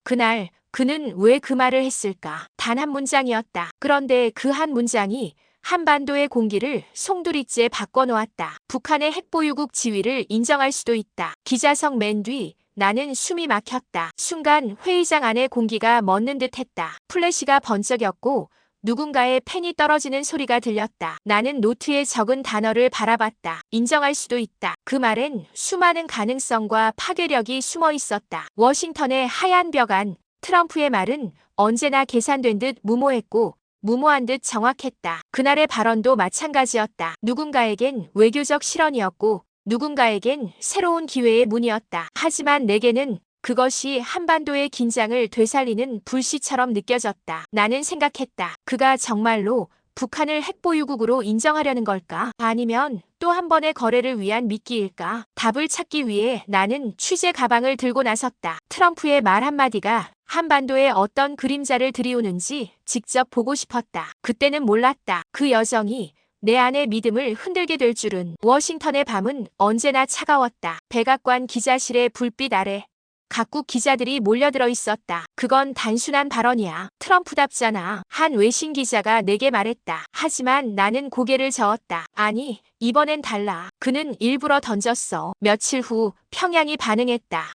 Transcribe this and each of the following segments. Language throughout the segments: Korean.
그날 그는 왜 그 말을 했을까? 단 한 문장이었다. 그런데 그 한 문장이 한반도의 공기를 송두리째 바꿔놓았다. 북한의 핵보유국 지위를 인정할 수도 있다. 기자석 맨 뒤 나는 숨이 막혔다. 순간 회의장 안의 공기가 멎는 듯 했다. 플래시가 번쩍였고 누군가의 펜이 떨어지는 소리가 들렸다. 나는 노트에 적은 단어를 바라봤다. 인정할 수도 있다. 그 말엔 수많은 가능성과 파괴력이 숨어 있었다. 워싱턴의 하얀 벽 안, 트럼프의 말은 언제나 계산된 듯 무모했고 무모한 듯 정확했다. 그날의 발언도 마찬가지였다. 누군가에겐 외교적 실언이었고 누군가에겐 새로운 기회의 문이었다. 하지만 내게는 그것이 한반도의 긴장을 되살리는 불씨처럼 느껴졌다. 나는 생각했다. 그가 정말로 북한을 핵보유국으로 인정하려는 걸까? 아니면 또 한 번의 거래를 위한 미끼일까? 답을 찾기 위해 나는 취재 가방을 들고 나섰다. 트럼프의 말 한마디가 한반도에 어떤 그림자를 들이우는지 직접 보고 싶었다. 그때는 몰랐다. 그 여정이 내 안의 믿음을 흔들게 될 줄은. 워싱턴의 밤은 언제나 차가웠다. 백악관 기자실의 불빛 아래 각국 기자들이 몰려들어 있었다. 그건 단순한 발언이야. 트럼프답잖아. 한 외신 기자가 내게 말했다. 하지만 나는 고개를 저었다. 아니, 이번엔 달라. 그는 일부러 던졌어. 며칠 후 평양이 반응했다.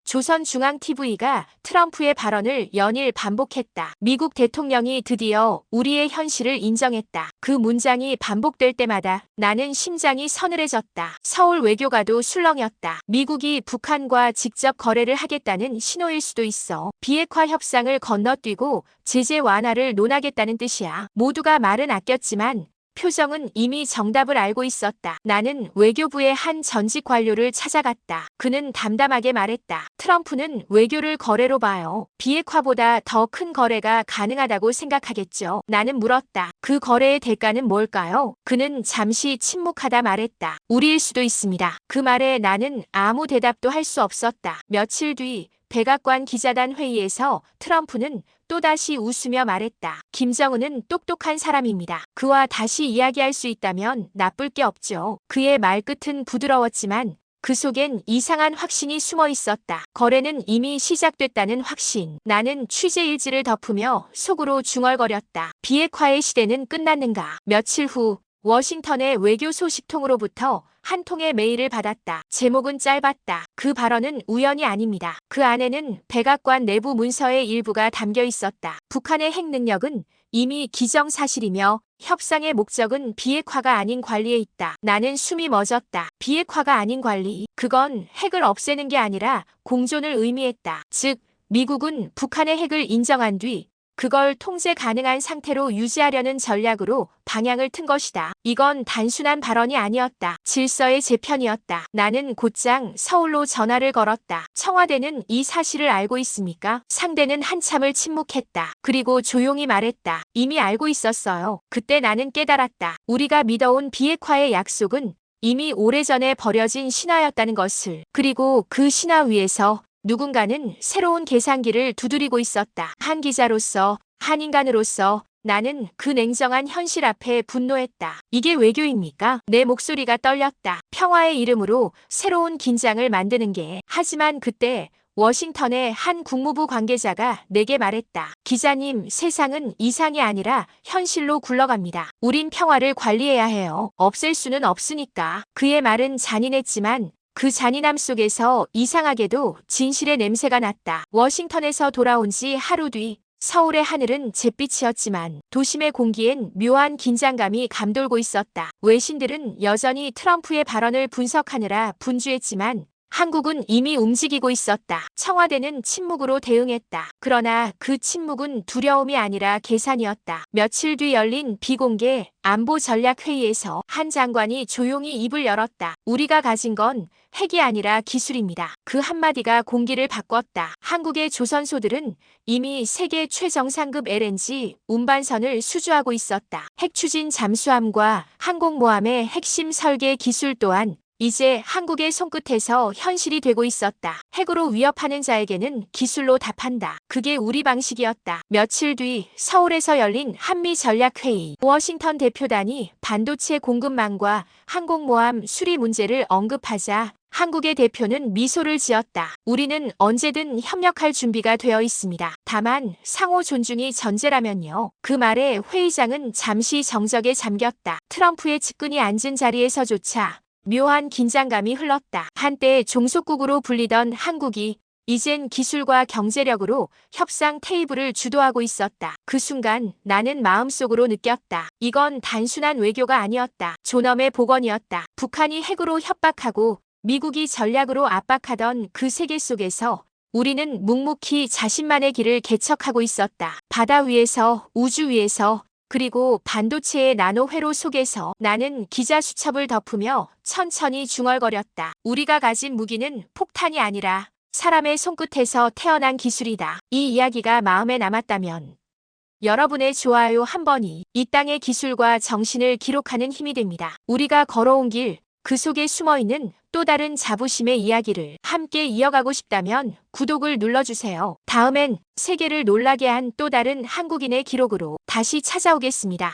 조선중앙TV가 트럼프의 발언을 연일 반복했다. 미국 대통령이 드디어 우리의 현실을 인정했다. 그 문장이 반복될 때마다 나는 심장이 서늘해졌다. 서울 외교가도 술렁였다. 미국이 북한과 직접 거래를 하겠다는 신호일 수도 있어. 비핵화 협상을 건너뛰고 제재 완화를 논하겠다는 뜻이야. 모두가 말은 아꼈지만 표정은 이미 정답을 알고 있었다. 나는 외교부의 한 전직 관료를 찾아갔다. 그는 담담하게 말했다. 트럼프는 외교를 거래로 봐요. 비핵화보다 더 큰 거래가 가능하다고 생각하겠죠. 나는 물었다. 그 거래의 대가는 뭘까요? 그는 잠시 침묵하다 말했다. 우리일 수도 있습니다. 그 말에 나는 아무 대답도 할 수 없었다. 며칠 뒤 백악관 기자단 회의에서 트럼프는 또다시 웃으며 말했다. 김정은은 똑똑한 사람입니다. 그와 다시 이야기할 수 있다면 나쁠 게 없죠. 그의 말끝은 부드러웠지만 그 속엔 이상한 확신이 숨어 있었다. 거래는 이미 시작됐다는 확신. 나는 취재 일지를 덮으며 속으로 중얼거렸다. 비핵화의 시대는 끝났는가? 며칠 후 워싱턴의 외교 소식통으로부터 한 통의 메일을 받았다. 제목은 짧았다. 그 발언은 우연이 아닙니다. 그 안에는 백악관 내부 문서의 일부가 담겨 있었다. 북한의 핵 능력은 이미 기정사실이며 협상의 목적은 비핵화가 아닌 관리에 있다. 나는 숨이 멎었다. 비핵화가 아닌 관리. 그건 핵을 없애는 게 아니라 공존을 의미했다. 즉, 미국은 북한의 핵을 인정한 뒤 그걸 통제 가능한 상태로 유지하려는 전략으로 방향을 튼 것이다. 이건 단순한 발언이 아니었다. 질서의 재편이었다. 나는 곧장 서울로 전화를 걸었다. 청와대는 이 사실을 알고 있습니까? 상대는 한참을 침묵했다. 그리고 조용히 말했다. 이미 알고 있었어요. 그때 나는 깨달았다. 우리가 믿어온 비핵화의 약속은 이미 오래전에 버려진 신화였다는 것을. 그리고 그 신화 위에서 누군가는 새로운 계산기를 두드리고 있었다. 한 기자로서, 한 인간으로서 나는 그 냉정한 현실 앞에 분노했다. 이게 외교입니까? 내 목소리가 떨렸다. 평화의 이름으로 새로운 긴장을 만드는 게. 하지만 그때 워싱턴의 한 국무부 관계자가 내게 말했다. 기자님, 세상은 이상이 아니라 현실로 굴러갑니다. 우린 평화를 관리해야 해요. 없앨 수는 없으니까. 그의 말은 잔인했지만 그 잔인함 속에서 이상하게도 진실의 냄새가 났다. 워싱턴에서 돌아온 지 하루 뒤 서울의 하늘은 잿빛이었지만 도심의 공기엔 묘한 긴장감이 감돌고 있었다. 외신들은 여전히 트럼프의 발언을 분석하느라 분주했지만 한국은 이미 움직이고 있었다. 청와대는 침묵으로 대응했다. 그러나 그 침묵은 두려움이 아니라 계산이었다. 며칠 뒤 열린 비공개 안보전략회의에서 한 장관이 조용히 입을 열었다. 우리가 가진 건 핵이 아니라 기술입니다. 그 한마디가 공기를 바꿨다. 한국의 조선소들은 이미 세계 최정상급 LNG 운반선을 수주하고 있었다. 핵추진 잠수함과 항공모함의 핵심 설계 기술 또한 이제 한국의 손끝에서 현실이 되고 있었다. 핵으로 위협하는 자에게는 기술로 답한다. 그게 우리 방식이었다. 며칠 뒤 서울에서 열린 한미전략회의. 워싱턴 대표단이 반도체 공급망과 항공모함 수리 문제를 언급하자 한국의 대표는 미소를 지었다. 우리는 언제든 협력할 준비가 되어 있습니다. 다만 상호 존중이 전제라면요. 그 말에 회의장은 잠시 정적에 잠겼다. 트럼프의 측근이 앉은 자리에서조차 묘한 긴장감이 흘렀다. 한때 종속국으로 불리던 한국이 이젠 기술과 경제력으로 협상 테이블을 주도하고 있었다. 그 순간 나는 마음속으로 느꼈다. 이건 단순한 외교가 아니었다. 존엄의 복원이었다. 북한이 핵으로 협박하고 미국이 전략으로 압박하던 그 세계 속에서 우리는 묵묵히 자신만의 길을 개척하고 있었다. 바다 위에서, 우주 위에서, 그리고 반도체의 나노 회로 속에서 나는 기자 수첩을 덮으며 천천히 중얼거렸다. 우리가 가진 무기는 폭탄이 아니라 사람의 손끝에서 태어난 기술이다. 이 이야기가 마음에 남았다면 여러분의 좋아요 한 번이 이 땅의 기술과 정신을 기록하는 힘이 됩니다. 우리가 걸어온 길, 그 속에 숨어있는 또 다른 자부심의 이야기를 함께 이어가고 싶다면 구독을 눌러주세요. 다음엔 세계를 놀라게 한 또 다른 한국인의 기록으로 다시 찾아오겠습니다.